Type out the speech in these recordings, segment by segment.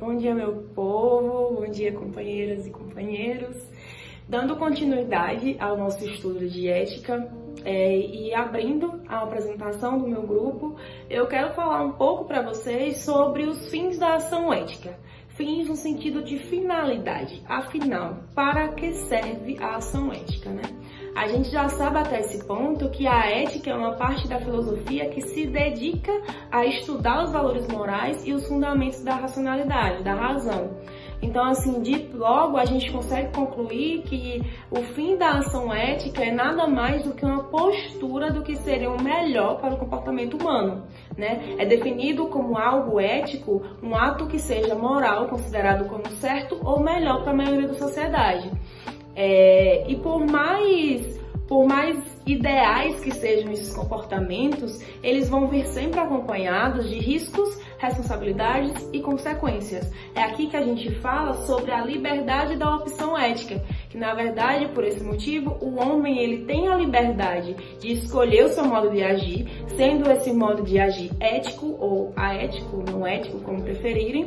Bom dia, meu povo, bom dia, companheiras e companheiros. Dando continuidade ao nosso estudo de ética e abrindo a apresentação do meu grupo, eu quero falar um pouco para vocês sobre os fins da ação ética. Fins no sentido de finalidade, afinal, para que serve a ação ética, né? A gente já sabe até esse ponto que a ética é uma parte da filosofia que se dedica a estudar os valores morais e os fundamentos da racionalidade, da razão. Então, assim, de logo a gente consegue concluir que o fim da ação ética é nada mais do que uma postura do que seria o melhor para o comportamento humano, né? É definido como algo ético, um ato que seja moral, considerado como certo ou melhor para a maioria da sociedade. E por mais ideais que sejam esses comportamentos, eles vão vir sempre acompanhados de riscos, responsabilidades e consequências. É aqui que a gente fala sobre a liberdade da opção ética, que na verdade, por esse motivo, o homem ele tem a liberdade de escolher o seu modo de agir, sendo esse modo de agir ético ou aético, não ético, como preferirem.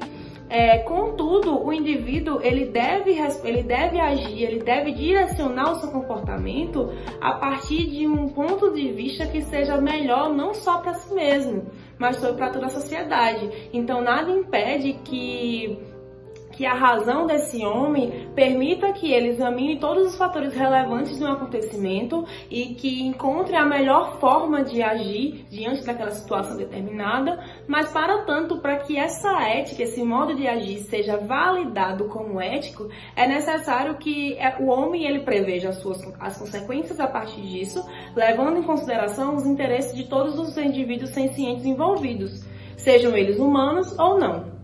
Contudo, o indivíduo ele deve agir, ele deve direcionar o seu comportamento a partir de um ponto de vista que seja melhor não só para si mesmo, mas para toda a sociedade. Então, nada impede que a razão desse homem permita que ele examine todos os fatores relevantes de um acontecimento e que encontre a melhor forma de agir diante daquela situação determinada, mas para que essa ética, esse modo de agir seja validado como ético, é necessário que o homem ele preveja as consequências a partir disso, levando em consideração os interesses de todos os indivíduos sencientes envolvidos, sejam eles humanos ou não.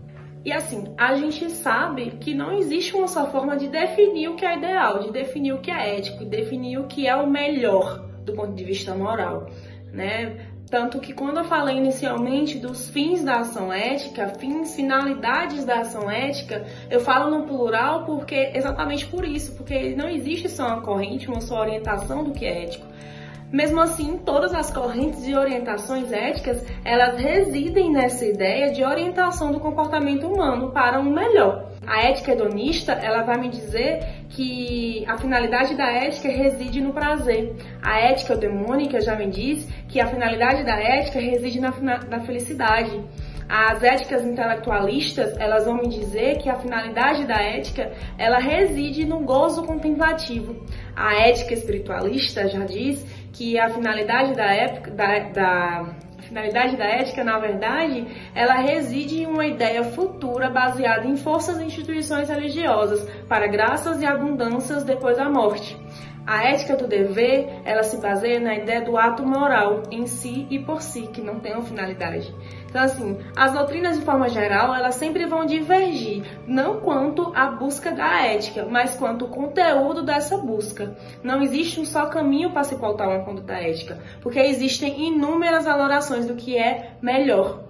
E assim, a gente sabe que não existe uma só forma de definir o que é ideal, de definir o que é ético, de definir o que é o melhor do ponto de vista moral, né? Tanto que quando eu falei inicialmente dos fins da ação ética, finalidades da ação ética, eu falo no plural exatamente por isso, porque não existe só uma corrente, uma só orientação do que é ético. Mesmo assim, todas as correntes e orientações éticas, elas residem nessa ideia de orientação do comportamento humano para um melhor. A ética hedonista, ela vai me dizer que a finalidade da ética reside no prazer. A ética eudemônica já me diz que a finalidade da ética reside na felicidade. As éticas intelectualistas, elas vão me dizer que a finalidade da ética, ela reside no gozo contemplativo. A ética espiritualista já diz que a finalidade da ética, na verdade, ela reside em uma ideia futura baseada em forças e instituições religiosas para graças e abundâncias depois da morte. A ética do dever, ela se baseia na ideia do ato moral em si e por si, que não tem uma finalidade. Então, assim, as doutrinas de forma geral, elas sempre vão divergir, não quanto à busca da ética, mas quanto ao conteúdo dessa busca. Não existe um só caminho para se pautar uma conduta ética, porque existem inúmeras valorações do que é melhor.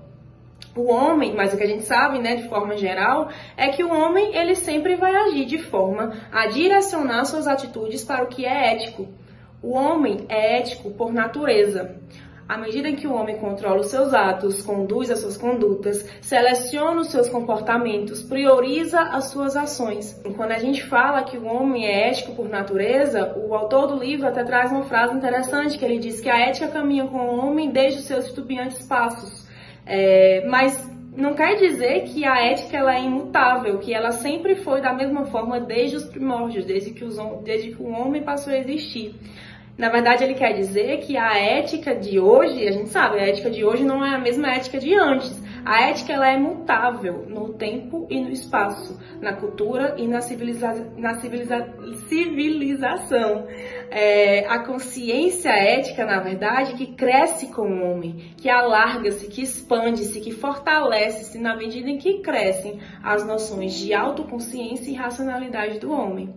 O homem, mas o que a gente sabe, né, de forma geral, é que o homem ele sempre vai agir de forma a direcionar suas atitudes para o que é ético. O homem é ético por natureza. À medida em que o homem controla os seus atos, conduz as suas condutas, seleciona os seus comportamentos, prioriza as suas ações. Quando a gente fala que o homem é ético por natureza, o autor do livro até traz uma frase interessante, que ele diz que a ética caminha com o homem desde os seus titubeantes passos. Mas não quer dizer que a ética ela é imutável, que ela sempre foi da mesma forma desde os primórdios, desde que o homem passou a existir. Na verdade, ele quer dizer que a ética de hoje, a gente sabe, a ética de hoje não é a mesma ética de antes. A ética ela é mutável no tempo e no espaço, na cultura e na civilização. A consciência ética, na verdade, que cresce com o homem, que alarga-se, que expande-se, que fortalece-se na medida em que crescem as noções de autoconsciência e racionalidade do homem.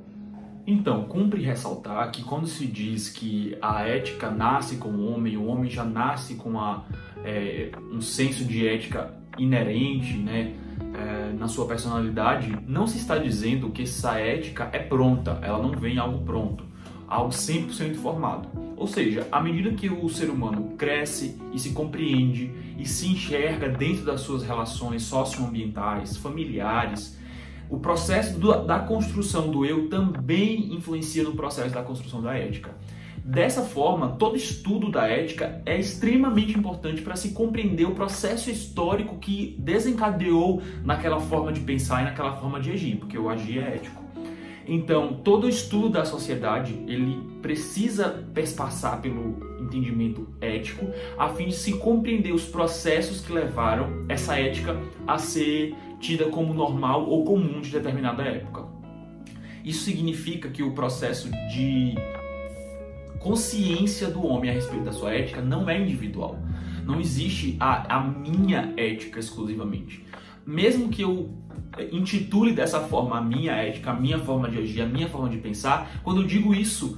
Então, cumpre ressaltar que quando se diz que a ética nasce com o homem já nasce com um senso de ética inerente, né, na sua personalidade, não se está dizendo que essa ética é pronta, ela não vem algo pronto, algo 100% formado. Ou seja, à medida que o ser humano cresce e se compreende e se enxerga dentro das suas relações socioambientais, familiares, o processo da construção do eu também influencia no processo da construção da ética. Dessa forma, todo estudo da ética é extremamente importante para se compreender o processo histórico que desencadeou naquela forma de pensar e naquela forma de agir, porque o agir é ético. Então, todo estudo da sociedade, ele precisa perpassar pelo entendimento ético, a fim de se compreender os processos que levaram essa ética a ser tida como normal ou comum de determinada época. Isso significa que o processo de consciência do homem a respeito da sua ética não é individual. Não existe a minha ética exclusivamente. Mesmo que eu intitule dessa forma a minha ética, a minha forma de agir, a minha forma de pensar, quando eu digo isso,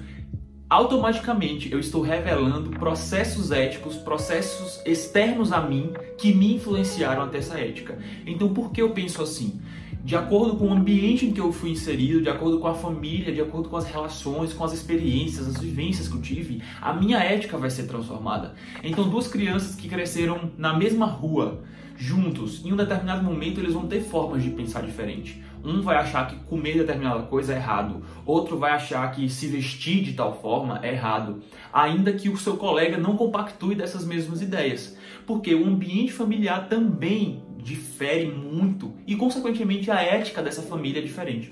automaticamente eu estou revelando processos éticos, processos externos a mim que me influenciaram até essa ética. Então, por que eu penso assim? De acordo com o ambiente em que eu fui inserido, de acordo com a família, de acordo com as relações, com as experiências, as vivências que eu tive, a minha ética vai ser transformada. Então, duas crianças que cresceram na mesma rua, juntos, em um determinado momento eles vão ter formas de pensar diferente. Um vai achar que comer determinada coisa é errado, outro vai achar que se vestir de tal forma é errado, ainda que o seu colega não compactue dessas mesmas ideias, porque o ambiente familiar também difere muito e, consequentemente, a ética dessa família é diferente.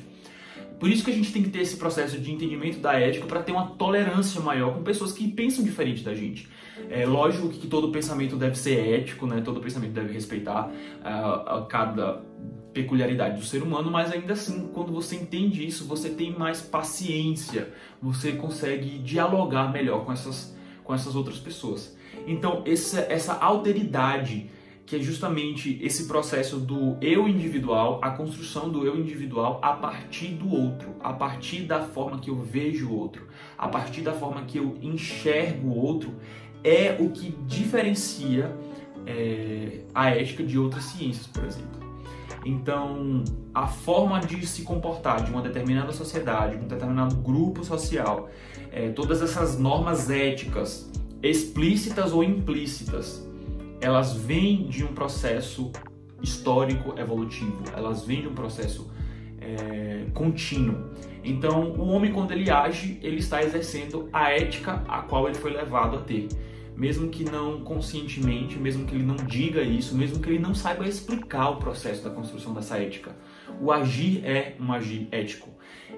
Por isso que a gente tem que ter esse processo de entendimento da ética para ter uma tolerância maior com pessoas que pensam diferente da gente. É lógico que todo pensamento deve ser ético, né? Todo pensamento deve respeitar cada peculiaridade do ser humano, mas ainda assim, quando você entende isso, você tem mais paciência, você consegue dialogar melhor com essas outras pessoas. Então, essa alteridade, que é justamente esse processo do eu individual, a construção do eu individual a partir do outro, a partir da forma que eu vejo o outro, a partir da forma que eu enxergo o outro, é o que diferencia a ética de outras ciências, por exemplo. Então, a forma de se comportar de uma determinada sociedade, de um determinado grupo social, todas essas normas éticas, explícitas ou implícitas, elas vêm de um processo histórico evolutivo, elas vêm de um processo contínuo. Então, o homem, quando ele age, ele está exercendo a ética a qual ele foi levado a ter. Mesmo que não conscientemente, mesmo que ele não diga isso, mesmo que ele não saiba explicar o processo da construção dessa ética. O agir é um agir ético.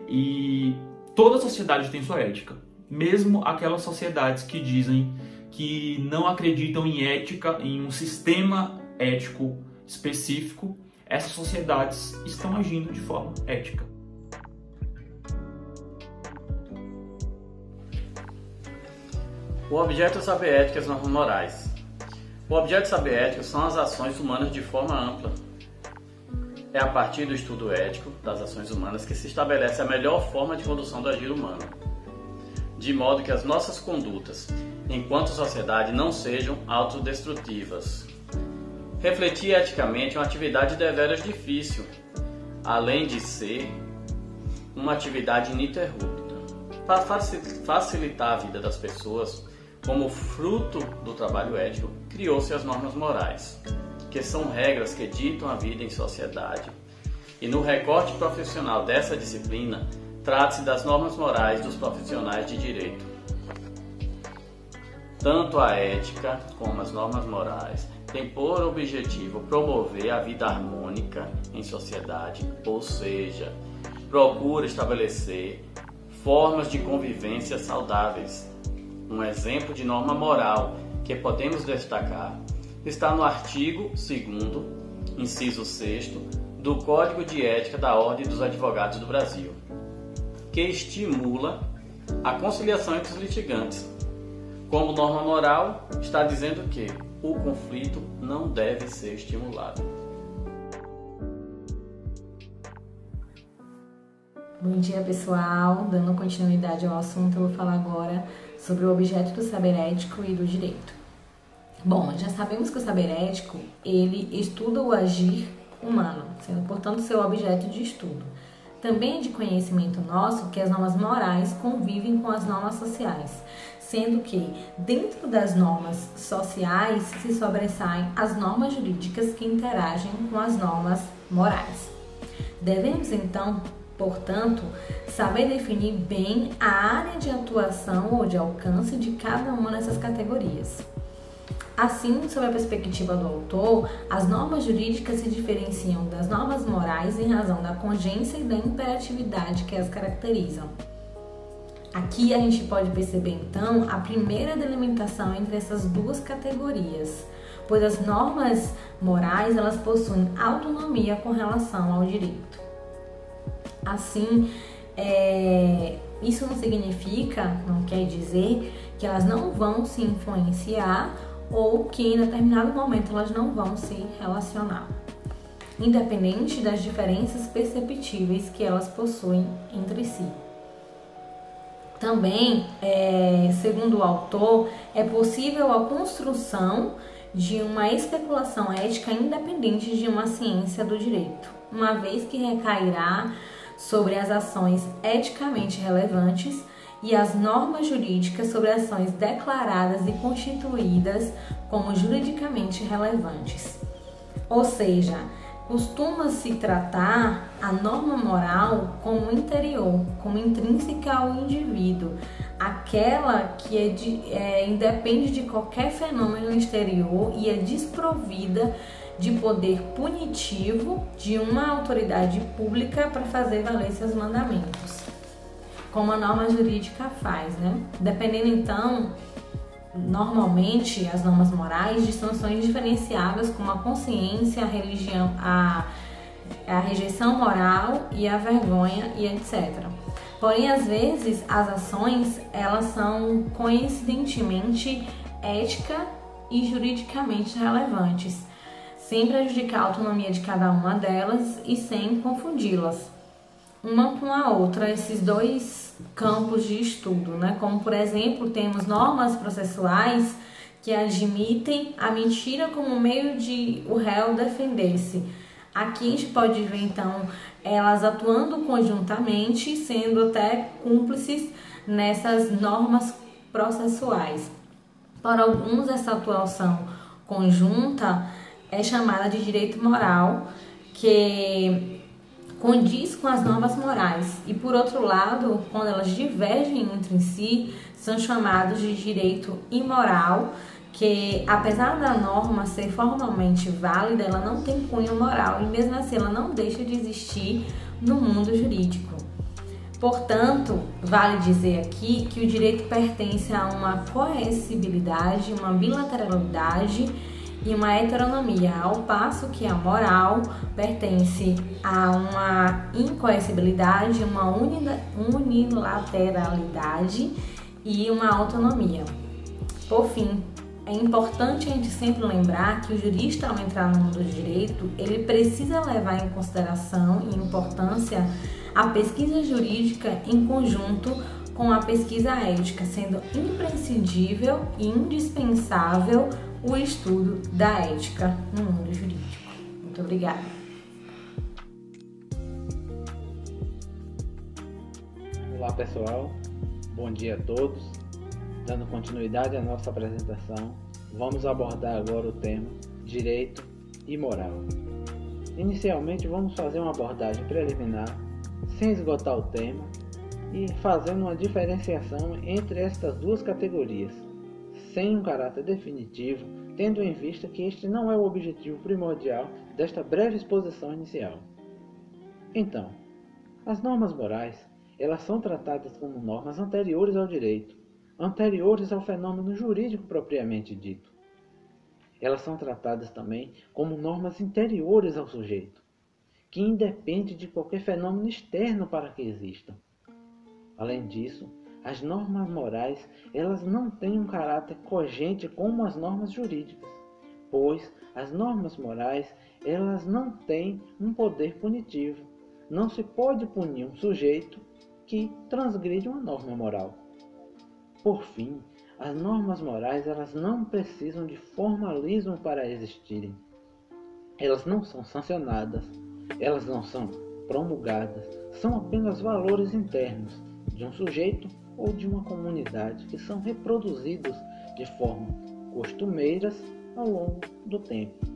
E toda sociedade tem sua ética. Mesmo aquelas sociedades que dizem que não acreditam em ética, em um sistema ético específico, essas sociedades estão agindo de forma ética. O objeto é saber ética e as normas morais. O objeto de saber ética são as ações humanas de forma ampla. É a partir do estudo ético das ações humanas que se estabelece a melhor forma de condução do agir humano, de modo que as nossas condutas, enquanto sociedade, não sejam autodestrutivas. Refletir eticamente é uma atividade deveras difícil, além de ser uma atividade ininterrupta. Para facilitar a vida das pessoas, como fruto do trabalho ético, criou-se as normas morais, que são regras que ditam a vida em sociedade. E no recorte profissional dessa disciplina, trata-se das normas morais dos profissionais de direito. Tanto a ética como as normas morais têm por objetivo promover a vida harmônica em sociedade, ou seja, procura estabelecer formas de convivência saudáveis. Um exemplo de norma moral que podemos destacar está no artigo 2º, inciso 6º, do Código de Ética da Ordem dos Advogados do Brasil, que estimula a conciliação entre os litigantes. Como norma moral, está dizendo que o conflito não deve ser estimulado. Bom dia, pessoal. Dando continuidade ao assunto, eu vou falar agora sobre o objeto do saber ético e do direito. Bom, já sabemos que o saber ético, ele estuda o agir humano, sendo, portanto, seu objeto de estudo. Também é de conhecimento nosso que as normas morais convivem com as normas sociais, sendo que, dentro das normas sociais, se sobressaem as normas jurídicas que interagem com as normas morais. Devemos, então, portanto, saber definir bem a área de atuação ou de alcance de cada uma dessas categorias. Assim, sob a perspectiva do autor, as normas jurídicas se diferenciam das normas morais em razão da congência e da imperatividade que as caracterizam. Aqui a gente pode perceber, então, a primeira delimitação entre essas duas categorias, pois as normas morais elas possuem autonomia com relação ao direito. Assim, isso não significa, não quer dizer que elas não vão se influenciar ou que em determinado momento elas não vão se relacionar, independente das diferenças perceptíveis que elas possuem entre si. Também, segundo o autor, é possível a construção de uma especulação ética independente de uma ciência do direito, uma vez que recairá sobre as ações eticamente relevantes e as normas jurídicas sobre ações declaradas e constituídas como juridicamente relevantes. Ou seja, costuma-se tratar a norma moral como interior, como intrínseca ao indivíduo, aquela que independe de qualquer fenômeno exterior e é desprovida de poder punitivo de uma autoridade pública para fazer valer seus mandamentos, como a norma jurídica faz, né? Dependendo, então, normalmente, as normas morais de sanções diferenciadas como a consciência, a religião, a rejeição moral e a vergonha e etc. Porém, às vezes, as ações, elas são coincidentemente ética e juridicamente relevantes, sem prejudicar a autonomia de cada uma delas e sem confundi-las uma com a outra, esses dois campos de estudo, né? Como, por exemplo, temos normas processuais que admitem a mentira como meio de o réu defender-se. Aqui a gente pode ver, então, elas atuando conjuntamente, sendo até cúmplices nessas normas processuais. Para alguns, essa atuação conjunta é chamada de direito moral, que condiz com as normas morais, e por outro lado, quando elas divergem entre si, são chamados de direito imoral, que apesar da norma ser formalmente válida, ela não tem cunho moral e mesmo assim ela não deixa de existir no mundo jurídico. Portanto, vale dizer aqui que o direito pertence a uma coercibilidade, uma bilateralidade e uma heteronomia, ao passo que a moral pertence a uma incoercibilidade, uma unilateralidade e uma autonomia. Por fim, é importante a gente sempre lembrar que o jurista, ao entrar no mundo do direito, ele precisa levar em consideração e importância a pesquisa jurídica em conjunto com a pesquisa ética, sendo imprescindível e indispensável o estudo da ética no mundo jurídico. Muito obrigada. Olá pessoal, bom dia a todos. Dando continuidade à nossa apresentação, vamos abordar agora o tema Direito e Moral. Inicialmente vamos fazer uma abordagem preliminar, sem esgotar o tema, e fazendo uma diferenciação entre estas duas categorias, sem um caráter definitivo, tendo em vista que este não é o objetivo primordial desta breve exposição inicial. Então, as normas morais, elas são tratadas como normas anteriores ao direito, anteriores ao fenômeno jurídico propriamente dito. Elas são tratadas também como normas interiores ao sujeito, que independem de qualquer fenômeno externo para que existam. Além disso, as normas morais, elas não têm um caráter cogente como as normas jurídicas, pois as normas morais, elas não têm um poder punitivo. Não se pode punir um sujeito que transgride uma norma moral. Por fim, as normas morais, elas não precisam de formalismo para existirem. Elas não são sancionadas, elas não são promulgadas, são apenas valores internos de um sujeito ou de uma comunidade que são reproduzidos de forma costumeiras ao longo do tempo,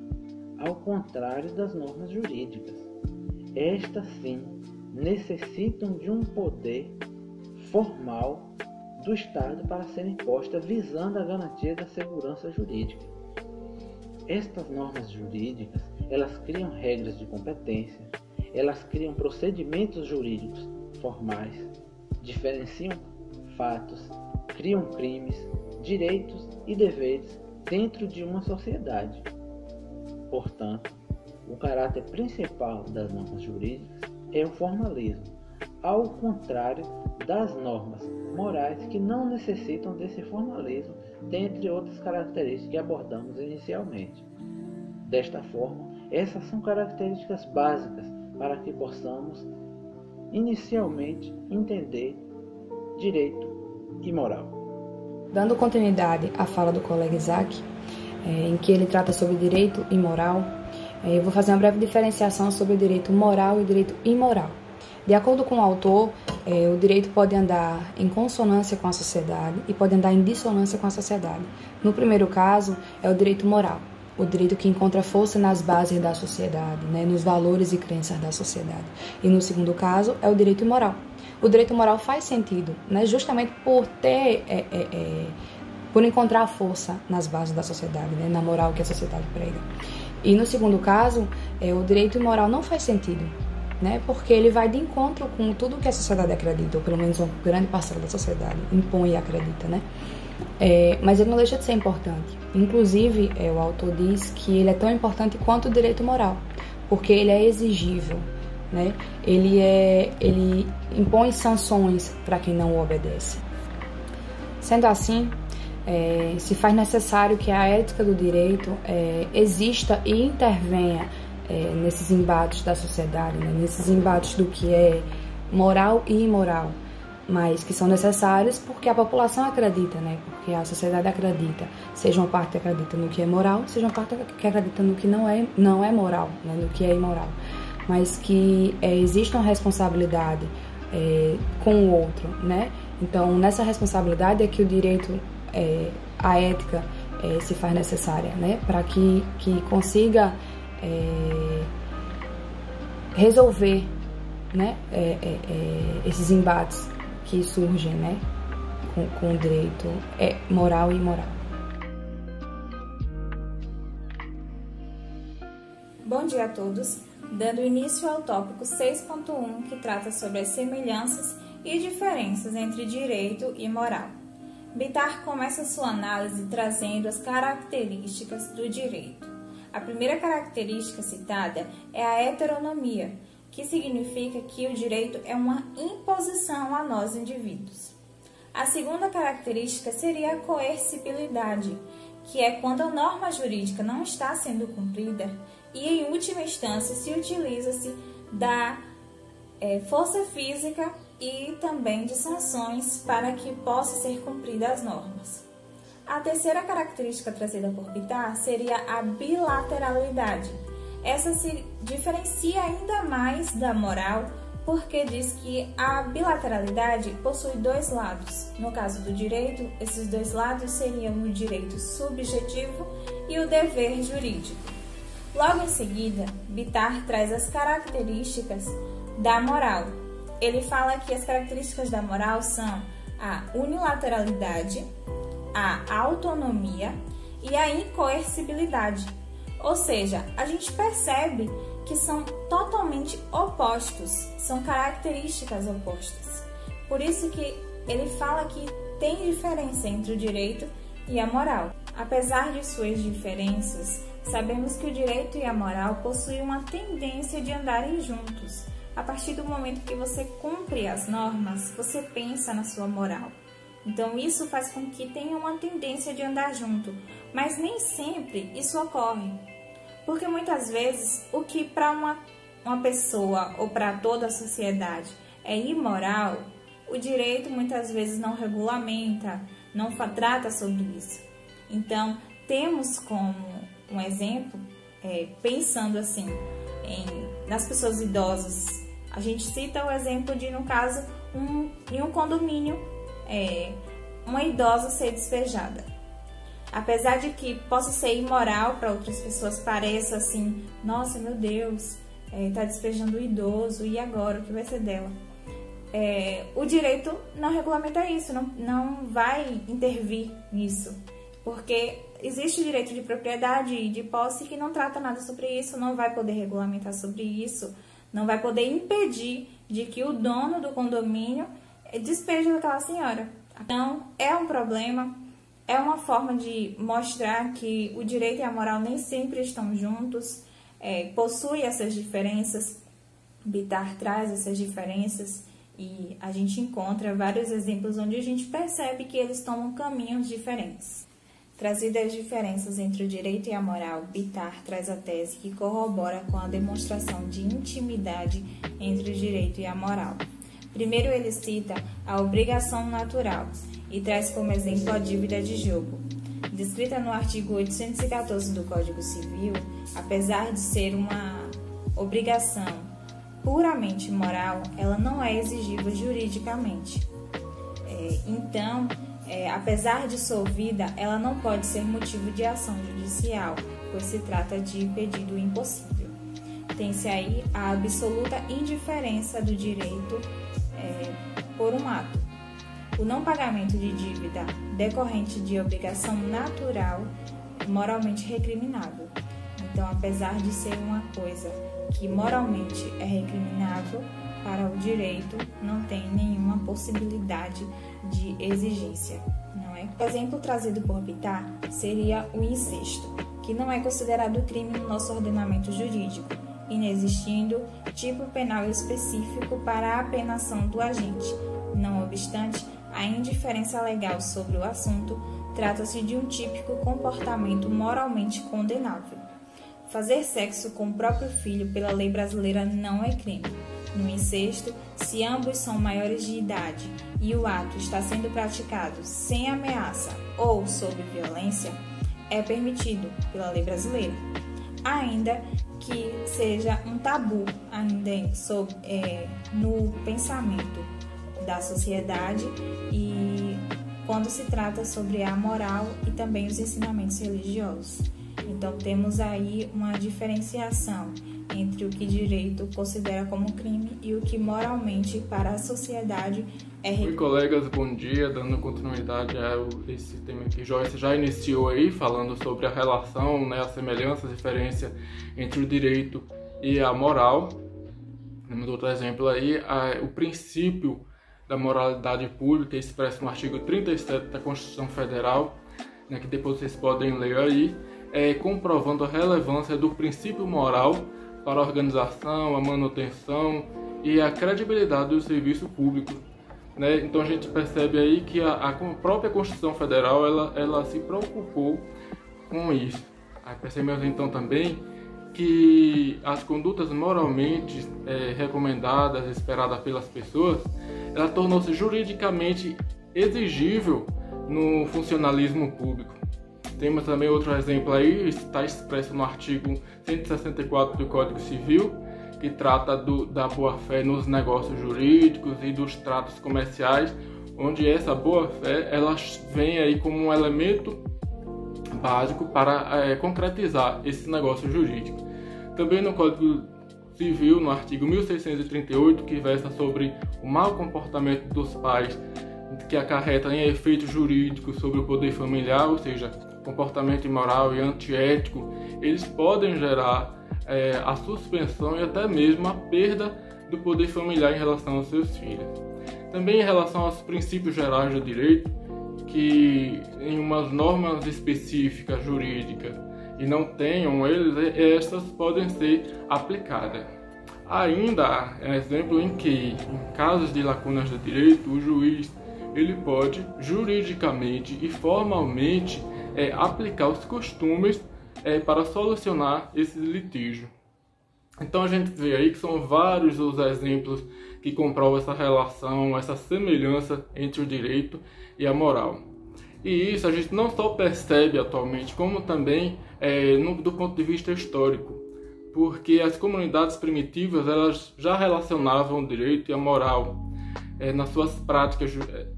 ao contrário das normas jurídicas. Estas, sim, necessitam de um poder formal do Estado para serem postas, visando a garantia da segurança jurídica. Estas normas jurídicas, elas criam regras de competência, elas criam procedimentos jurídicos formais, diferenciam fatos, criam crimes, direitos e deveres dentro de uma sociedade. Portanto, o caráter principal das normas jurídicas é o formalismo, ao contrário das normas morais que não necessitam desse formalismo, dentre outras características que abordamos inicialmente. Desta forma, essas são características básicas para que possamos inicialmente entender direito e moral. Dando continuidade à fala do colega Isaac, em que ele trata sobre direito e moral, eu vou fazer uma breve diferenciação sobre o direito moral e o direito imoral. De acordo com o autor, o direito pode andar em consonância com a sociedade e pode andar em dissonância com a sociedade. No primeiro caso, é o direito moral, o direito que encontra força nas bases da sociedade, nos valores e crenças da sociedade. E no segundo caso, é o direito imoral. O direito moral faz sentido, justamente por por encontrar força nas bases da sociedade, na moral que a sociedade prega. E no segundo caso, o direito imoral não faz sentido, porque ele vai de encontro com tudo que a sociedade acredita, ou pelo menos uma grande parcela da sociedade impõe e acredita, mas ele não deixa de ser importante. Inclusive, o autor diz que ele é tão importante quanto o direito moral, porque ele é exigível, ele impõe sanções para quem não o obedece. Sendo assim, se faz necessário que a ética do direito exista e intervenha nesses embates da sociedade, nesses embates do que é moral e imoral, mas que são necessários porque a população acredita, porque a sociedade acredita, seja uma parte que acredita no que é moral, seja uma parte que acredita no que não é moral, no que é imoral, mas que existe uma responsabilidade com o outro, Então, nessa responsabilidade é que o direito, a ética se faz necessária, para que consiga resolver, esses embates que surgem, com o direito moral e imoral. Bom dia a todos, dando início ao tópico 6.1, que trata sobre as semelhanças e diferenças entre direito e moral. Bittar começa sua análise trazendo as características do direito. A primeira característica citada é a heteronomia, que significa que o direito é uma imposição a nós indivíduos. A segunda característica seria a coercibilidade, que é quando a norma jurídica não está sendo cumprida e, em última instância, se utiliza-se da força física e também de sanções para que possam ser cumpridas as normas. A terceira característica trazida por Bittar seria a bilateralidade. Essa se diferencia ainda mais da moral porque diz que a bilateralidade possui dois lados. No caso do direito, esses dois lados seriam o direito subjetivo e o dever jurídico. Logo em seguida, Bittar traz as características da moral. Ele fala que as características da moral são a unilateralidade, a autonomia e a incoercibilidade. Ou seja, a gente percebe que são totalmente opostos, são características opostas. Por isso que ele fala que tem diferença entre o direito e a moral. Apesar de suas diferenças, sabemos que o direito e a moral possuem uma tendência de andarem juntos. A partir do momento que você cumpre as normas, você pensa na sua moral. Então, isso faz com que tenha uma tendência de andar junto, mas nem sempre isso ocorre. Porque muitas vezes, o que para uma pessoa ou para toda a sociedade é imoral, o direito muitas vezes não regulamenta, não trata sobre isso. Então, temos como um exemplo, pensando assim, nas pessoas idosas, a gente cita o exemplo de, no caso, em um condomínio, uma idosa ser despejada. Apesar de que possa ser imoral para outras pessoas, pareça assim, nossa, meu Deus, tá despejando o idoso, e agora, o que vai ser dela? O direito não regulamenta isso, não vai intervir nisso, porque existe o direito de propriedade e de posse que não trata nada sobre isso, não vai poder regulamentar sobre isso, não vai poder impedir de que o dono do condomínio despeje aquela senhora. Então, é um problema, é uma forma de mostrar que o direito e a moral nem sempre estão juntos, possui essas diferenças, Bittar traz essas diferenças, e a gente encontra vários exemplos onde a gente percebe que eles tomam caminhos diferentes. Trazidas as diferenças entre o direito e a moral, Bittar traz a tese que corrobora com a demonstração de intimidade entre o direito e a moral. Primeiro ele cita a obrigação natural e traz como exemplo a dívida de jogo. Descrita no artigo 814 do Código Civil, apesar de ser uma obrigação puramente moral, ela não é exigível juridicamente. Então, apesar de solvida, ela não pode ser motivo de ação judicial, pois se trata de pedido impossível. Tem-se aí a absoluta indiferença do direito por um ato. O não pagamento de dívida decorrente de obrigação natural moralmente recriminável. Então, apesar de ser uma coisa que moralmente é recriminável, para o direito não tem nenhuma possibilidade de exigência, não é? O exemplo trazido por Bittar seria o incesto, que não é considerado crime no nosso ordenamento jurídico, inexistindo tipo penal específico para a apenação do agente. Não obstante, a indiferença legal sobre o assunto trata-se de um típico comportamento moralmente condenável. Fazer sexo com o próprio filho pela lei brasileira não é crime. No incesto, se ambos são maiores de idade e o ato está sendo praticado sem ameaça ou sob violência, é permitido pela lei brasileira, ainda que seja um tabu no pensamento da sociedade e quando se trata sobre a moral e também os ensinamentos religiosos. Então, temos aí uma diferenciação entre o que direito considera como crime e o que moralmente para a sociedade é crime. Oi, colegas, bom dia. Dando continuidade a esse tema que Joyce já iniciou aí, falando sobre a relação, a semelhança, a diferença entre o direito e a moral. Temos outro exemplo aí, o princípio da moralidade pública expresso no artigo 37 da Constituição Federal, que depois vocês podem ler aí, comprovando a relevância do princípio moral para a organização, a manutenção e a credibilidade do serviço público. Então a gente percebe aí que a própria Constituição Federal ela se preocupou com isso. Aí percebemos então também que as condutas moralmente recomendadas, esperadas pelas pessoas, ela tornou-se juridicamente exigível no funcionalismo público. Temos também outro exemplo aí, está expresso no artigo 164 do Código Civil, que trata da boa-fé nos negócios jurídicos e dos tratos comerciais, onde essa boa-fé ela vem aí como um elemento básico para concretizar esse negócio jurídico. Também no Código Civil, no artigo 1638, que versa sobre o mau comportamento dos pais, que acarreta em efeitos jurídicos sobre o poder familiar, ou seja, comportamento imoral e antiético, eles podem gerar a suspensão e até mesmo a perda do poder familiar em relação aos seus filhos. Também em relação aos princípios gerais do direito, que em umas normas específicas jurídicas e não tenham eles, essas podem ser aplicadas. Ainda há exemplo em que, em casos de lacunas do direito, o juiz ele pode juridicamente e formalmente aplicar os costumes para solucionar esses litígios. Então a gente vê aí que são vários os exemplos que comprovam essa relação, essa semelhança entre o direito e a moral. E isso a gente não só percebe atualmente, como também do ponto de vista histórico, porque as comunidades primitivas elas já relacionavam o direito e a moral. nas suas práticas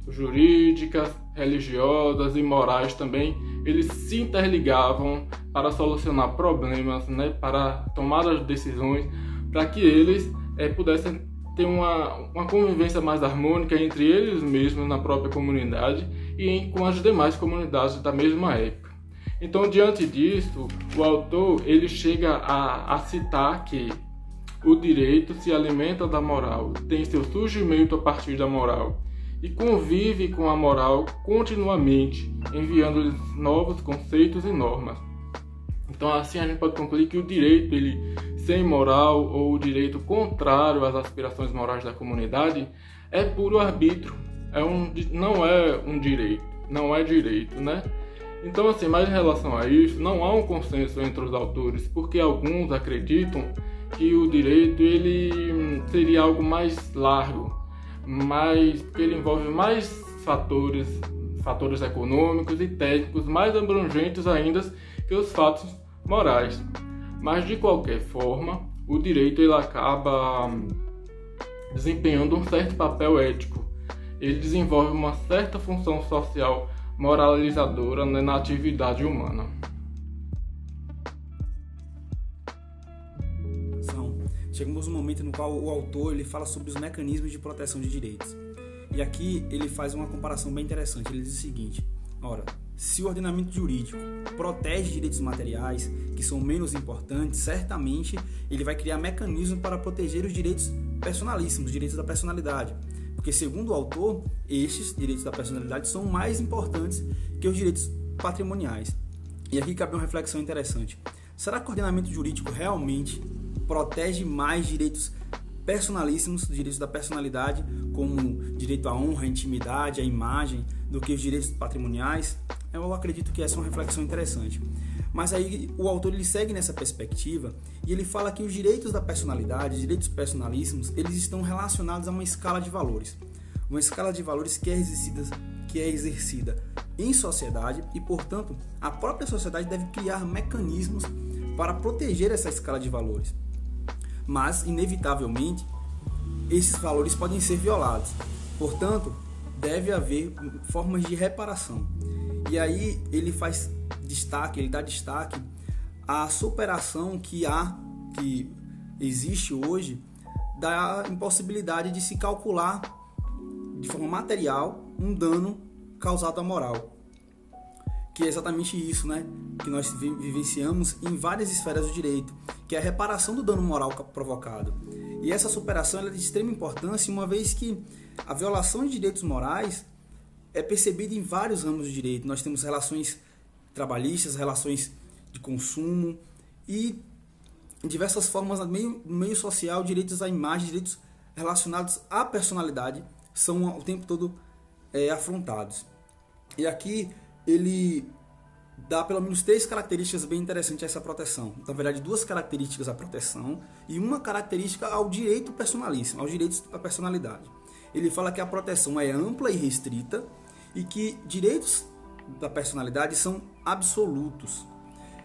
jurídicas, religiosas e morais também, eles se interligavam para solucionar problemas, né, para tomar as decisões, para que eles pudessem ter uma convivência mais harmônica entre eles mesmos na própria comunidade e com as demais comunidades da mesma época. Então, diante disso, o autor ele chega a citar que o direito se alimenta da moral, tem seu surgimento a partir da moral e convive com a moral continuamente, enviando-lhes novos conceitos e normas. Então, assim a gente pode concluir que o direito, ele sem moral ou o direito contrário às aspirações morais da comunidade, é puro arbítrio, não é um direito, não é direito, né? Então, assim, mas em relação a isso, não há um consenso entre os autores, porque alguns acreditam que o direito ele seria algo mais largo, porque ele envolve mais fatores econômicos e técnicos mais abrangentes ainda que os fatos morais. Mas de qualquer forma, o direito ele acaba desempenhando um certo papel ético. Ele desenvolve uma certa função social moralizadora, né, na atividade humana. Chegamos no momento no qual o autor ele fala sobre os mecanismos de proteção de direitos. E aqui ele faz uma comparação bem interessante. Ele diz o seguinte: ora, se o ordenamento jurídico protege direitos materiais, que são menos importantes, certamente ele vai criar mecanismos para proteger os direitos personalíssimos, os direitos da personalidade. Porque, segundo o autor, estes direitos da personalidade são mais importantes que os direitos patrimoniais. E aqui cabe uma reflexão interessante. Será que o ordenamento jurídico realmente protege mais direitos personalíssimos, direitos da personalidade, como direito à honra, à intimidade, à imagem, do que os direitos patrimoniais? Eu acredito que essa é uma reflexão interessante. Mas aí o autor ele segue nessa perspectiva e ele fala que os direitos da personalidade, os direitos personalíssimos, eles estão relacionados a uma escala de valores. Uma escala de valores que é exercida em sociedade e, portanto, a própria sociedade deve criar mecanismos para proteger essa escala de valores. Mas, inevitavelmente, esses valores podem ser violados. Portanto, deve haver formas de reparação. E aí ele dá destaque à superação que existe hoje da impossibilidade de se calcular de forma material um dano causado à moral. Que é exatamente isso, né, que nós vivenciamos em várias esferas do direito, que é a reparação do dano moral provocado. E essa superação ela é de extrema importância, uma vez que a violação de direitos morais é percebida em vários ramos do direito. Nós temos relações trabalhistas, relações de consumo e, em diversas formas, no meio social, direitos à imagem, direitos relacionados à personalidade são o tempo todo afrontados. E aqui ele dá pelo menos 3 características bem interessantes a essa proteção. Na verdade, 2 características à proteção e uma característica ao direito personalíssimo, aos direitos da personalidade. Ele fala que a proteção é ampla e restrita e que direitos da personalidade são absolutos,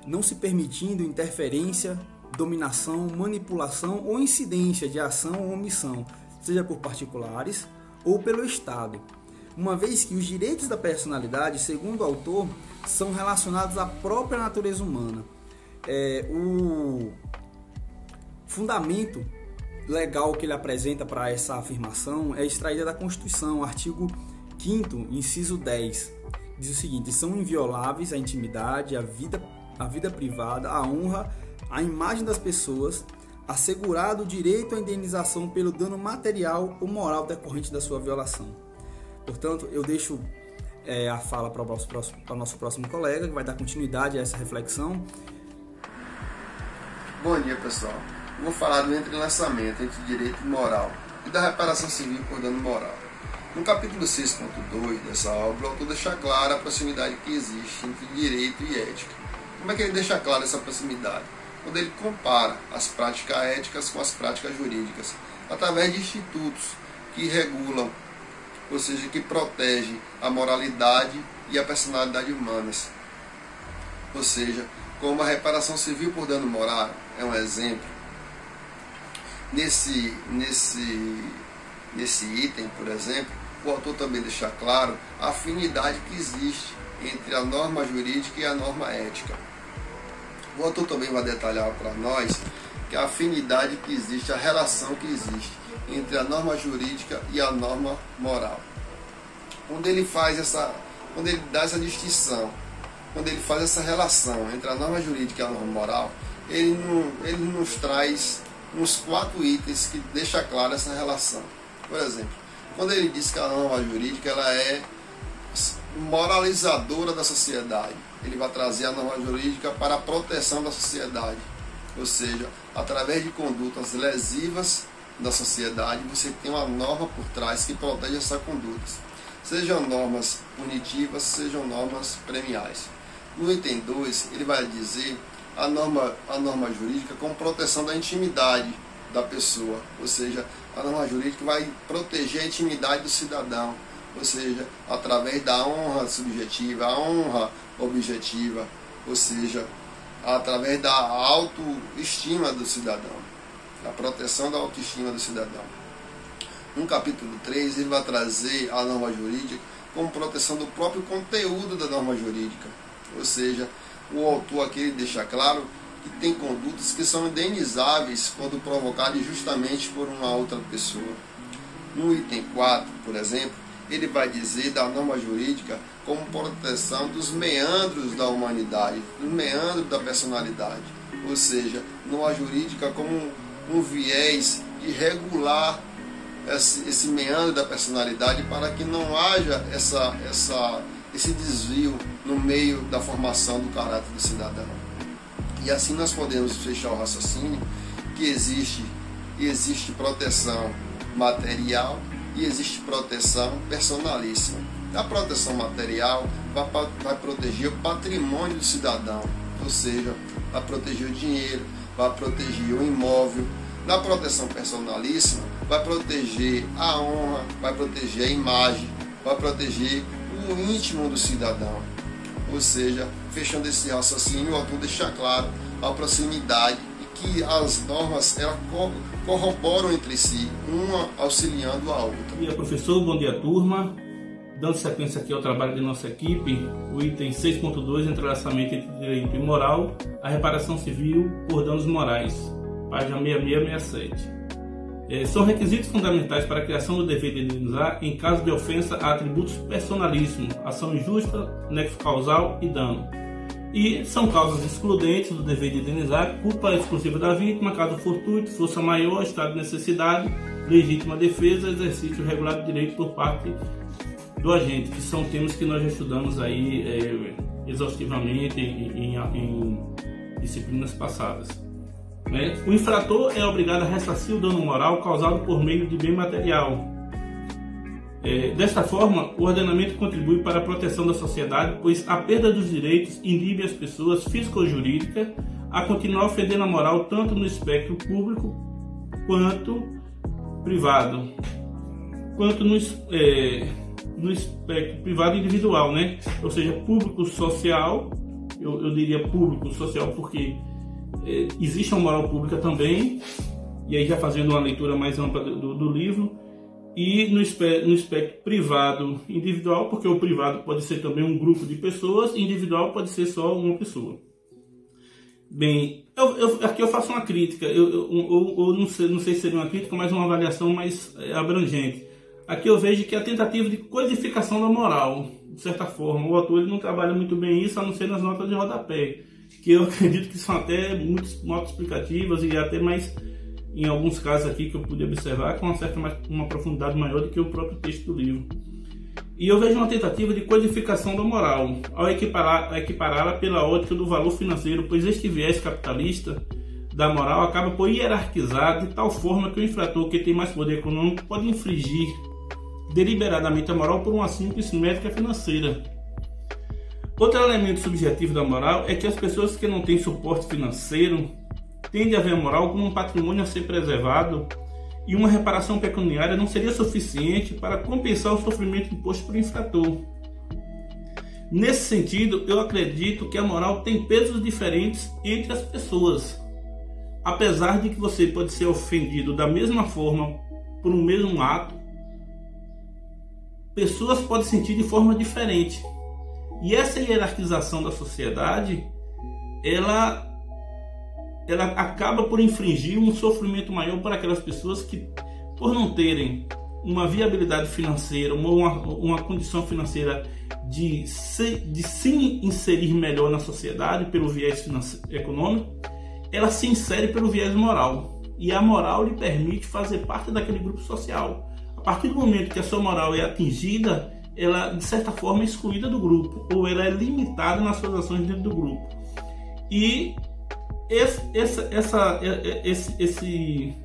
não se permitindo interferência, dominação, manipulação ou incidência de ação ou omissão, seja por particulares ou pelo Estado. Uma vez que os direitos da personalidade, segundo o autor, são relacionados à própria natureza humana. O fundamento legal que ele apresenta para essa afirmação é extraída da Constituição, artigo 5º, inciso 10. Diz o seguinte: são invioláveis a intimidade, a vida privada, a honra, a imagem das pessoas, assegurado o direito à indenização pelo dano material ou moral decorrente da sua violação. Portanto, eu deixo a fala para o nosso próximo colega, que vai dar continuidade a essa reflexão. Bom dia, pessoal. Eu vou falar do entrelaçamento entre direito e moral e da reparação civil por dano moral. No capítulo 6.2 dessa obra, o autor deixa clara a proximidade que existe entre direito e ética. Como é que ele deixa clara essa proximidade? Quando ele compara as práticas éticas com as práticas jurídicas, através de institutos que regulam, ou seja, que protegem a moralidade e a personalidade humanas. Ou seja, como a reparação civil por dano moral é um exemplo. Nesse Nesse item, por exemplo, o autor também deixa claro a afinidade que existe entre a norma jurídica e a norma ética. O autor também vai detalhar para nós que a afinidade que existe, a relação que existe entre a norma jurídica e a norma moral. Quando ele dá essa distinção, quando ele faz essa relação entre a norma jurídica e a norma moral, ele nos traz uns 4 itens que deixa clara essa relação. Por exemplo, quando ele diz que a norma jurídica ela é moralizadora da sociedade, ele vai trazer a norma jurídica para a proteção da sociedade, ou seja, através de condutas lesivas da sociedade, você tem uma norma por trás que protege essa conduta, sejam normas punitivas, sejam normas premiais. No item 2, ele vai dizer a norma jurídica como proteção da intimidade da pessoa, ou seja, a norma jurídica vai proteger a intimidade do cidadão, ou seja, através da honra subjetiva, a honra objetiva, ou seja, através da autoestima do cidadão, a proteção da autoestima do cidadão. No capítulo 3, ele vai trazer a norma jurídica como proteção do próprio conteúdo da norma jurídica, ou seja, o autor aqui deixa claro que tem condutas que são indenizáveis quando provocadas justamente por uma outra pessoa. No item 4, por exemplo, ele vai dizer da norma jurídica como proteção dos meandros da humanidade, dos meandros da personalidade, ou seja, norma jurídica como um viés de regular esse meandro da personalidade para que não haja esse desvio no meio da formação do caráter do cidadão. E assim nós podemos fechar o raciocínio que existe proteção material e existe proteção personalíssima. A proteção material vai proteger o patrimônio do cidadão, ou seja, vai proteger o dinheiro, vai proteger o imóvel. Na proteção personalíssima, vai proteger a honra, vai proteger a imagem, vai proteger o íntimo do cidadão. Ou seja, fechando esse raciocínio, o autor deixa claro a proximidade e que as normas elas corroboram entre si, uma auxiliando a outra. Bom dia, professor, bom dia, turma. Dando sequência aqui ao trabalho de nossa equipe, o item 6.2, entrelaçamento entre direito e moral, a reparação civil por danos morais, página 6667. São requisitos fundamentais para a criação do dever de indenizar em caso de ofensa a atributos personalíssimos, ação injusta, nexo causal e dano. E são causas excludentes do dever de indenizar, culpa exclusiva da vítima, caso fortuito, força maior, estado de necessidade, legítima defesa, exercício regular de direito por parte do agente, que são temas que nós já estudamos aí exaustivamente em disciplinas passadas. O infrator é obrigado a ressarcir o dano moral causado por meio de bem material. Desta forma, o ordenamento contribui para a proteção da sociedade, pois a perda dos direitos inibe as pessoas física ou jurídica a continuar ofendendo a moral tanto no espectro público quanto privado, quanto no espectro privado individual, Ou seja, público social, eu diria público social porque existe uma moral pública também, e aí já fazendo uma leitura mais ampla do livro, e no espectro privado individual, porque o privado pode ser também um grupo de pessoas, e individual pode ser só uma pessoa. Bem, aqui eu faço uma crítica, eu não sei se seria uma crítica, mas uma avaliação mais abrangente. Aqui eu vejo que a tentativa de codificação da moral, de certa forma, o autor ele não trabalha muito bem isso, a não ser nas notas de rodapé, que eu acredito que são até muito explicativas e até mais, em alguns casos aqui que eu pude observar, com uma profundidade maior do que o próprio texto do livro. E eu vejo uma tentativa de codificação da moral, ao equipará-la pela ótica do valor financeiro, pois este viés capitalista da moral acaba por hierarquizar de tal forma que o infrator que tem mais poder econômico pode infringir deliberadamente a moral por uma simples métrica financeira. Outro elemento subjetivo da moral é que as pessoas que não têm suporte financeiro tendem a ver a moral como um patrimônio a ser preservado e uma reparação pecuniária não seria suficiente para compensar o sofrimento imposto por infrator. Nesse sentido, eu acredito que a moral tem pesos diferentes entre as pessoas. Apesar de que você pode ser ofendido da mesma forma por um mesmo ato, pessoas podem sentir de forma diferente. E essa hierarquização da sociedade, ela acaba por infligir um sofrimento maior para aquelas pessoas que, por não terem uma viabilidade financeira, uma condição financeira de se inserir melhor na sociedade pelo viés econômico, ela se insere pelo viés moral. E a moral lhe permite fazer parte daquele grupo social. A partir do momento que a sua moral é atingida, ela, de certa forma, é excluída do grupo, ou ela é limitada nas suas ações dentro do grupo. E esse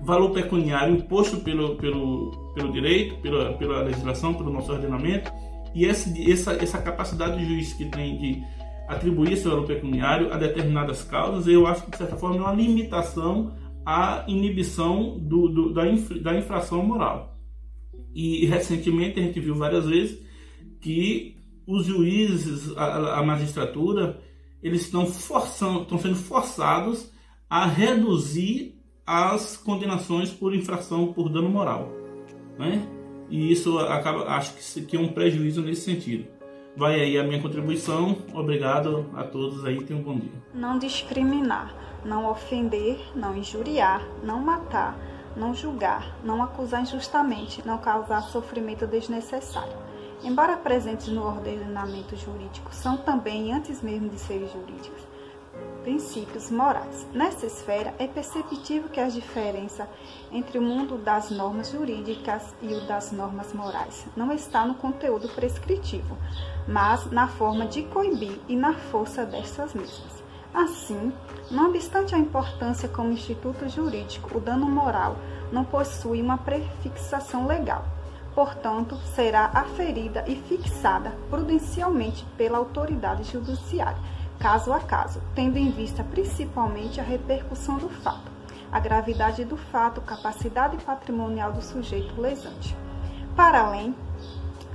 valor pecuniário imposto pelo direito, pela legislação, pelo nosso ordenamento, e essa capacidade do juiz que tem de atribuir esse valor pecuniário a determinadas causas, eu acho que, de certa forma, é uma limitação à inibição da infração moral. E, recentemente, a gente viu várias vezes que os juízes, a magistratura, eles estão sendo forçados a reduzir as condenações por infração por dano moral, né? E isso acho que é um prejuízo nesse sentido. Vai aí a minha contribuição. Obrigado a todos aí, tenham um bom dia. Não discriminar, não ofender, não injuriar, não matar, não julgar, não acusar injustamente, não causar sofrimento desnecessário. Embora presentes no ordenamento jurídico, são também, antes mesmo de serem jurídicos, princípios morais. Nessa esfera, é perceptível que a diferença entre o mundo das normas jurídicas e o das normas morais não está no conteúdo prescritivo, mas na forma de coibir e na força dessas mesmas. Assim, não obstante a importância como instituto jurídico, o dano moral não possui uma prefixação legal. Portanto, será aferida e fixada prudencialmente pela autoridade judiciária, caso a caso, tendo em vista principalmente a repercussão do fato, a gravidade do fato, capacidade patrimonial do sujeito lesante. Para além,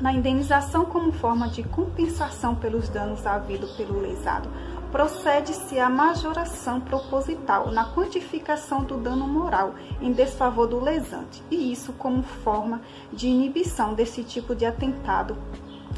na indenização como forma de compensação pelos danos havidos pelo lesado, procede-se à majoração proposital na quantificação do dano moral em desfavor do lesante, e isso como forma de inibição desse tipo de atentado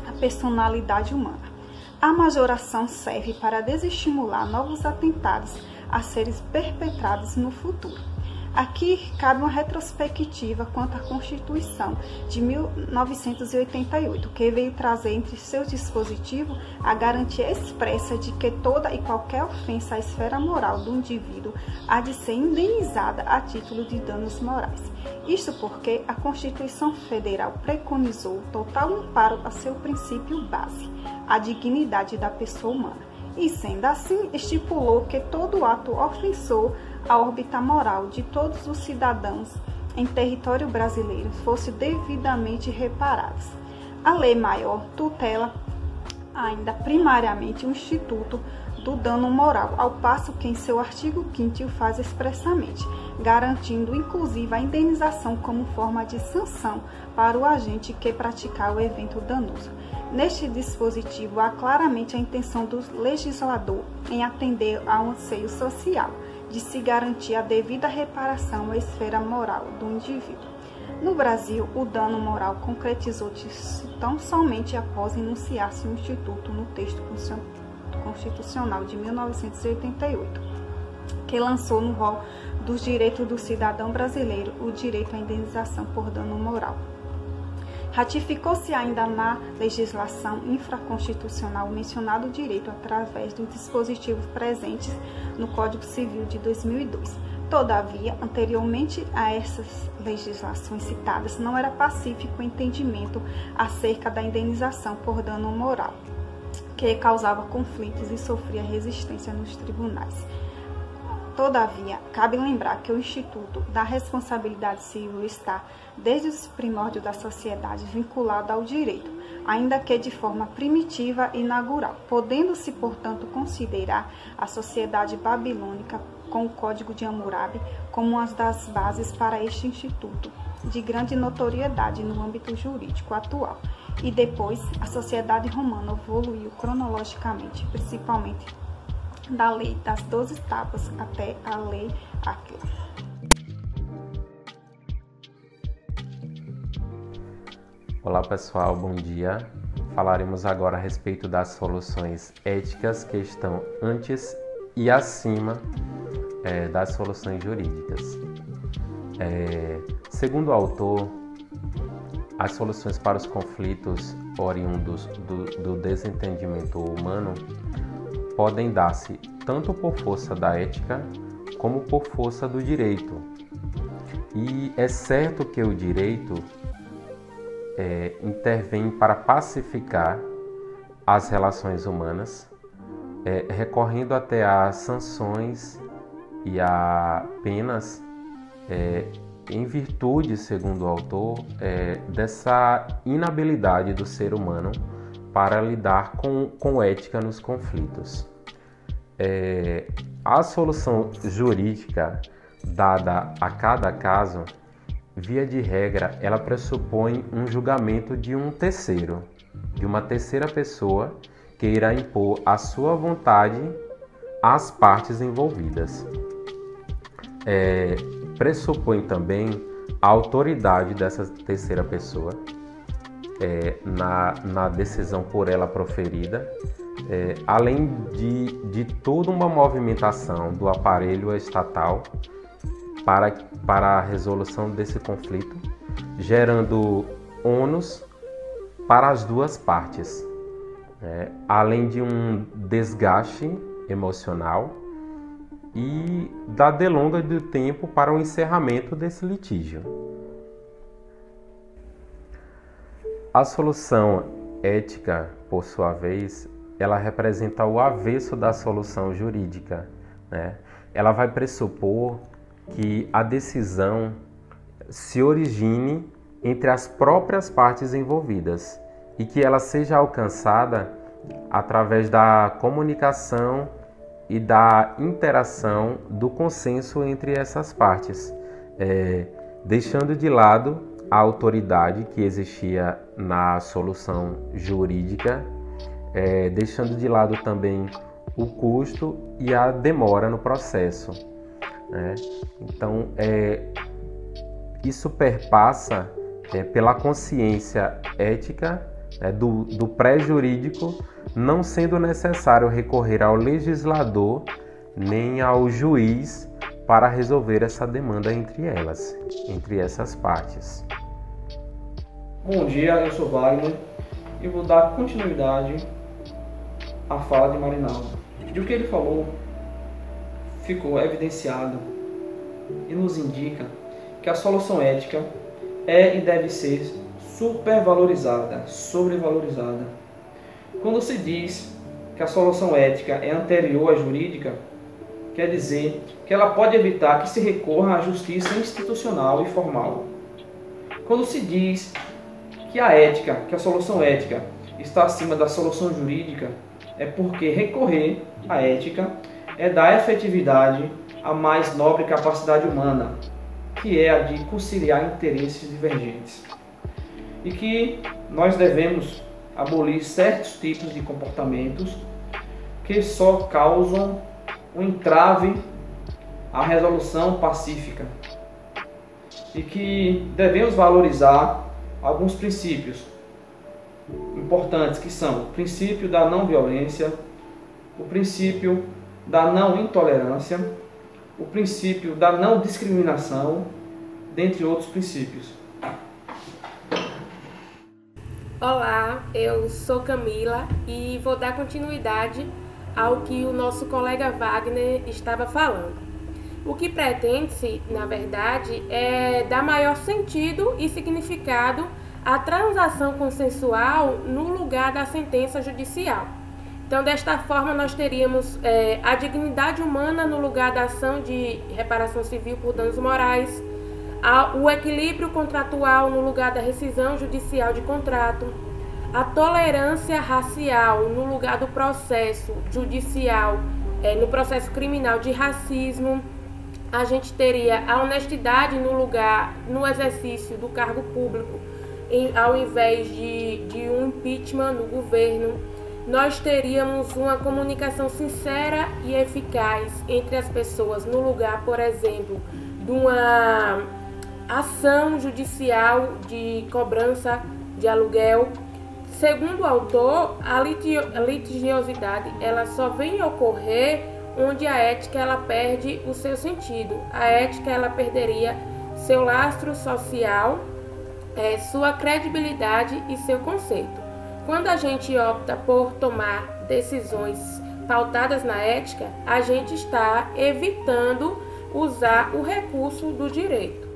à personalidade humana. A majoração serve para desestimular novos atentados a serem perpetrados no futuro. Aqui cabe uma retrospectiva quanto à Constituição de 1988, que veio trazer entre seus dispositivos a garantia expressa de que toda e qualquer ofensa à esfera moral do indivíduo há de ser indenizada a título de danos morais. Isto porque a Constituição Federal preconizou total amparo a seu princípio base, a dignidade da pessoa humana. E, sendo assim, estipulou que todo ato ofensor à órbita moral de todos os cidadãos em território brasileiro fosse devidamente reparado. A lei maior tutela ainda primariamente o instituto do dano moral, ao passo que em seu artigo 5º o faz expressamente, garantindo inclusive a indenização como forma de sanção para o agente que praticar o evento danoso. Neste dispositivo há claramente a intenção do legislador em atender ao anseio social de se garantir a devida reparação à esfera moral do indivíduo. No Brasil, o dano moral concretizou-se tão somente após enunciar-se o Instituto no texto constitucional de 1988, que lançou no rol dos direitos do cidadão brasileiro o direito à indenização por dano moral. Ratificou-se ainda na legislação infraconstitucional mencionado direito através dos dispositivos presentes no Código Civil de 2002. Todavia, anteriormente a essas legislações citadas, não era pacífico o entendimento acerca da indenização por dano moral, que causava conflitos e sofria resistência nos tribunais. Todavia, cabe lembrar que o Instituto da Responsabilidade Civil está, desde os primórdios da sociedade, vinculado ao direito, ainda que de forma primitiva e inaugural, podendo-se, portanto, considerar a sociedade babilônica com o Código de Hammurabi como uma das bases para este instituto, de grande notoriedade no âmbito jurídico atual. E depois, a sociedade romana evoluiu cronologicamente, principalmente da lei das 12 tábuas até a lei Áquila. Olá pessoal, bom dia. Falaremos agora a respeito das soluções éticas que estão antes e acima das soluções jurídicas. Segundo o autor, as soluções para os conflitos oriundos do desentendimento humano podem dar-se tanto por força da ética como por força do direito. E é certo que o direito intervém para pacificar as relações humanas, recorrendo até a sanções e a penas em virtude, segundo o autor, dessa inabilidade do ser humano para lidar com ética nos conflitos. A solução jurídica dada a cada caso, via de regra, ela pressupõe um julgamento de um terceiro, de uma terceira pessoa que irá impor a sua vontade às partes envolvidas. Pressupõe também a autoridade dessa terceira pessoa na decisão por ela proferida, além de toda uma movimentação do aparelho estatal para a resolução desse conflito, gerando ônus para as duas partes, além de um desgaste emocional e da delonga do tempo para o encerramento desse litígio. A solução ética, por sua vez, ela representa o avesso da solução jurídica, Ela vai pressupor que a decisão se origine entre as próprias partes envolvidas e que ela seja alcançada através da comunicação e da interação do consenso entre essas partes, deixando de lado a autoridade que existia na solução jurídica, deixando de lado também o custo e a demora no processo. Então, isso perpassa pela consciência ética do pré-jurídico, não sendo necessário recorrer ao legislador nem ao juiz para resolver essa demanda entre essas partes. Bom dia, eu sou Wagner e vou dar continuidade à fala de Marinaldo. E o que ele falou ficou evidenciado e nos indica que a solução ética é e deve ser supervalorizada, sobrevalorizada. Quando se diz que a solução ética é anterior à jurídica, quer dizer que ela pode evitar que se recorra à justiça institucional e formal. Quando se diz que a solução ética está acima da solução jurídica, é porque recorrer à ética é dar efetividade à mais nobre capacidade humana, que é a de conciliar interesses divergentes. E que nós devemos abolir certos tipos de comportamentos que só causam um entrave à resolução pacífica. E que devemos valorizar alguns princípios importantes, que são o princípio da não violência, o princípio da não intolerância, o princípio da não discriminação, dentre outros princípios. Olá, eu sou Camila e vou dar continuidade ao que o nosso colega Wagner estava falando. O que pretende-se, na verdade, é dar maior sentido e significado à transação consensual no lugar da sentença judicial. Então, desta forma, nós teríamos a dignidade humana no lugar da ação de reparação civil por danos morais, o equilíbrio contratual no lugar da rescisão judicial de contrato, a tolerância racial no lugar do processo judicial, no processo criminal de racismo. A gente teria a honestidade no exercício do cargo público, ao invés de um impeachment no governo. Nós teríamos uma comunicação sincera e eficaz entre as pessoas no lugar, por exemplo, de uma ação judicial de cobrança de aluguel. Segundo o autor, a litigiosidade ela só vem ocorrer onde a ética ela perde o seu sentido. A ética ela perderia seu lastro social, sua credibilidade e seu conceito. Quando a gente opta por tomar decisões pautadas na ética, a gente está evitando usar o recurso do direito.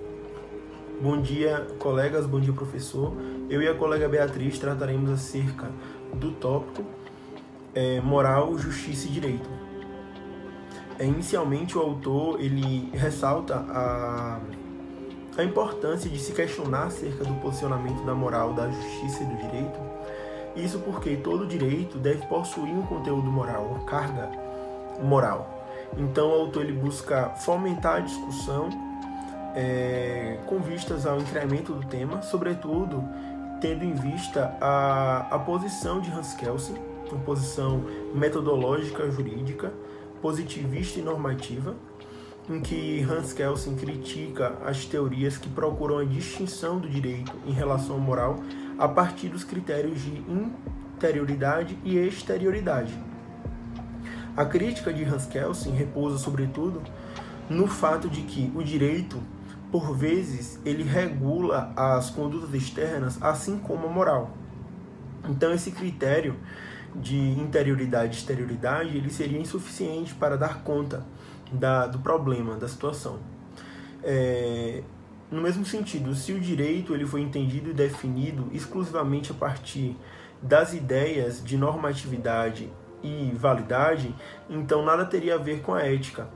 Bom dia, colegas, bom dia, professor. Eu e a colega Beatriz trataremos acerca do tópico moral, justiça e direito. Inicialmente, o autor ele ressalta a importância de se questionar acerca do posicionamento da moral, da justiça e do direito. Isso porque todo direito deve possuir um conteúdo moral, uma carga moral. Então, o autor ele busca fomentar a discussão com vistas ao incremento do tema, sobretudo tendo em vista a posição de Hans Kelsen, uma posição metodológica jurídica, positivista e normativa, em que Hans Kelsen critica as teorias que procuram a distinção do direito em relação à moral a partir dos critérios de interioridade e exterioridade. A crítica de Hans Kelsen repousa, sobretudo, no fato de que o direito, por vezes, ele regula as condutas externas, assim como a moral. Então, esse critério de interioridade e exterioridade, ele seria insuficiente para dar conta do problema, da situação. No mesmo sentido, se o direito ele foi entendido e definido exclusivamente a partir das ideias de normatividade e validade, então nada teria a ver com a ética.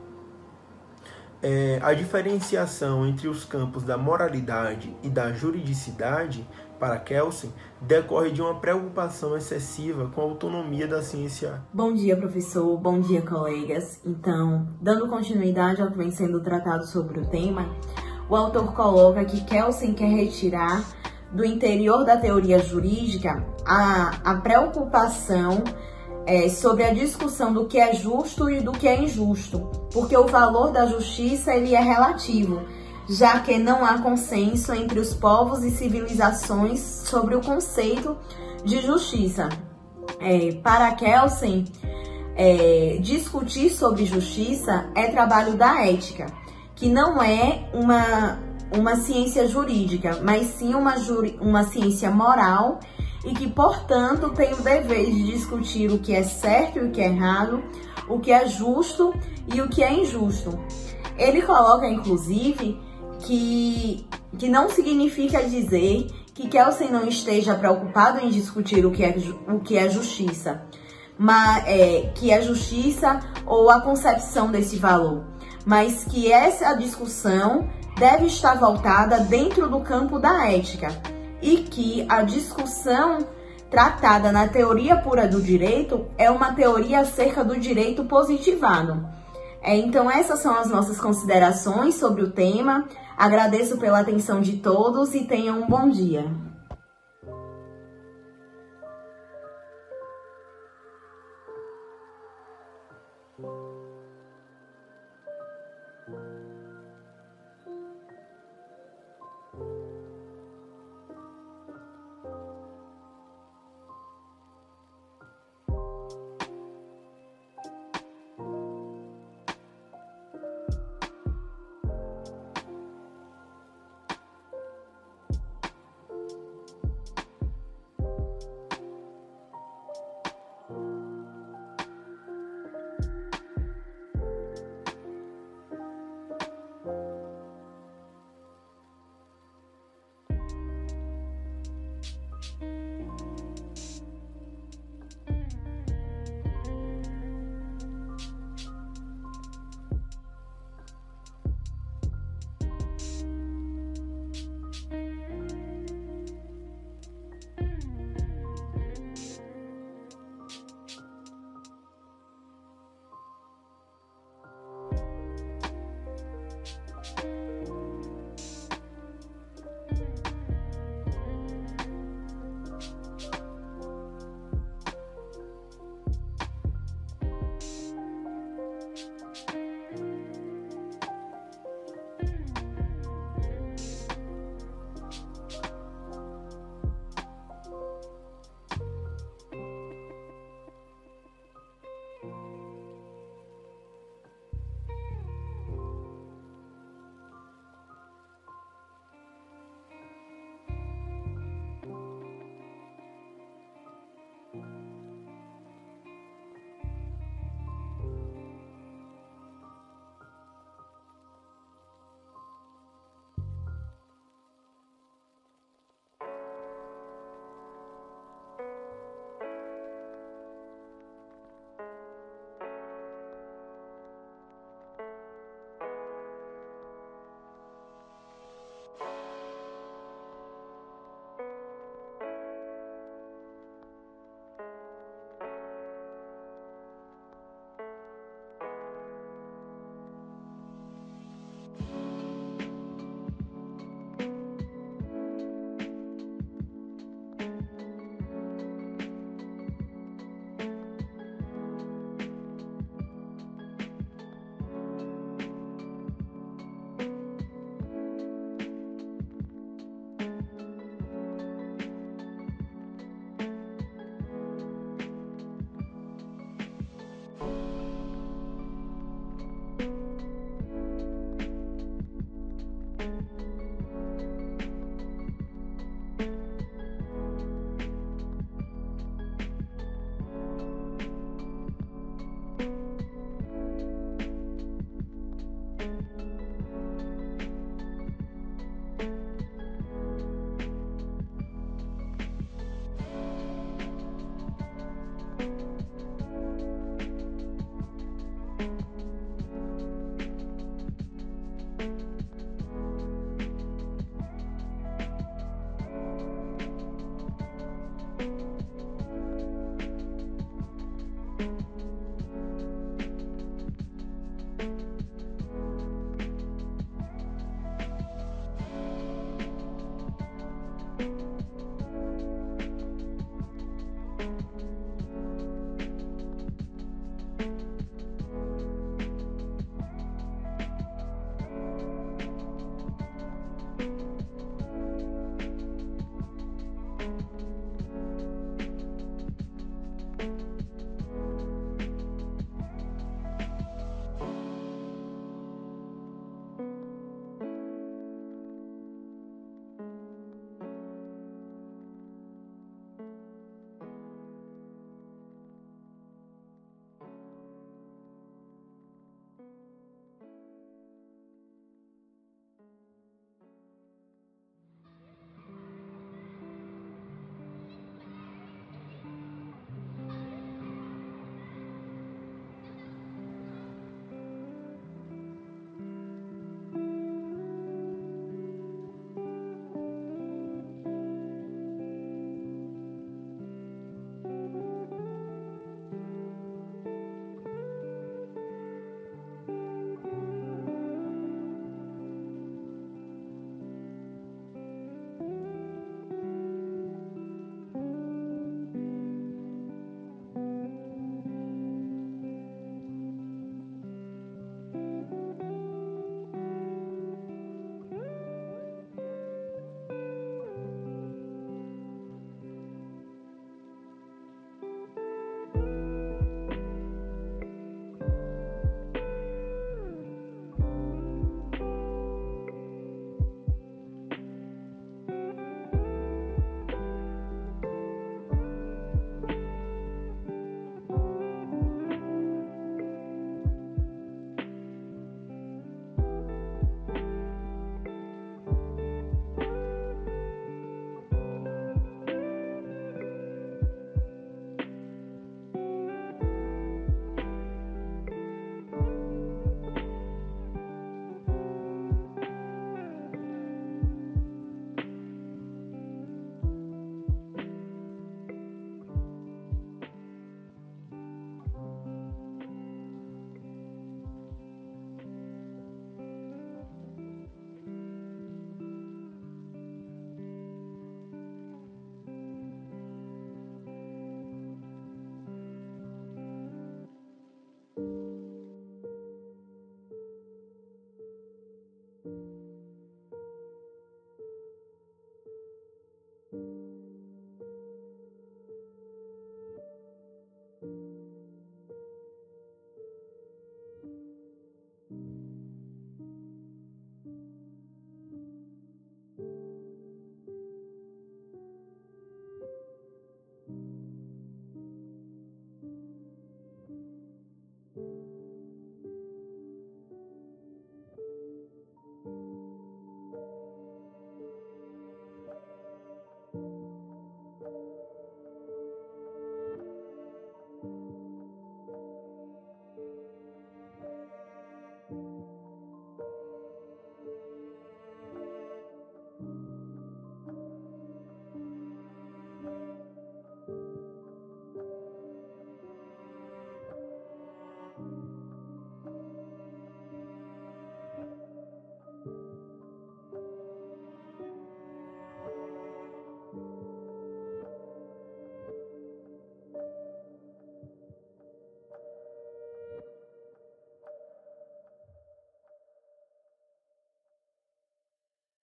A diferenciação entre os campos da moralidade e da juridicidade, para Kelsen, decorre de uma preocupação excessiva com a autonomia da ciência. Bom dia, professor. Bom dia, colegas. Então, dando continuidade ao que vem sendo tratado sobre o tema, o autor coloca que Kelsen quer retirar do interior da teoria jurídica a preocupação sobre a discussão do que é justo e do que é injusto, porque o valor da justiça ele é relativo, já que não há consenso entre os povos e civilizações sobre o conceito de justiça. Para Kelsen, discutir sobre justiça é trabalho da ética, que não é uma ciência jurídica, mas sim uma ciência moral e que, portanto, tem o dever de discutir o que é certo e o que é errado, o que é justo e o que é injusto. Ele coloca, inclusive, que não significa dizer que Kelsen não esteja preocupado em discutir o que é justiça, mas que é justiça ou a concepção desse valor, mas que essa discussão deve estar voltada dentro do campo da ética e que a discussão tratada na teoria pura do direito é uma teoria acerca do direito positivado. Então, essas são as nossas considerações sobre o tema. Agradeço pela atenção de todos e tenham um bom dia.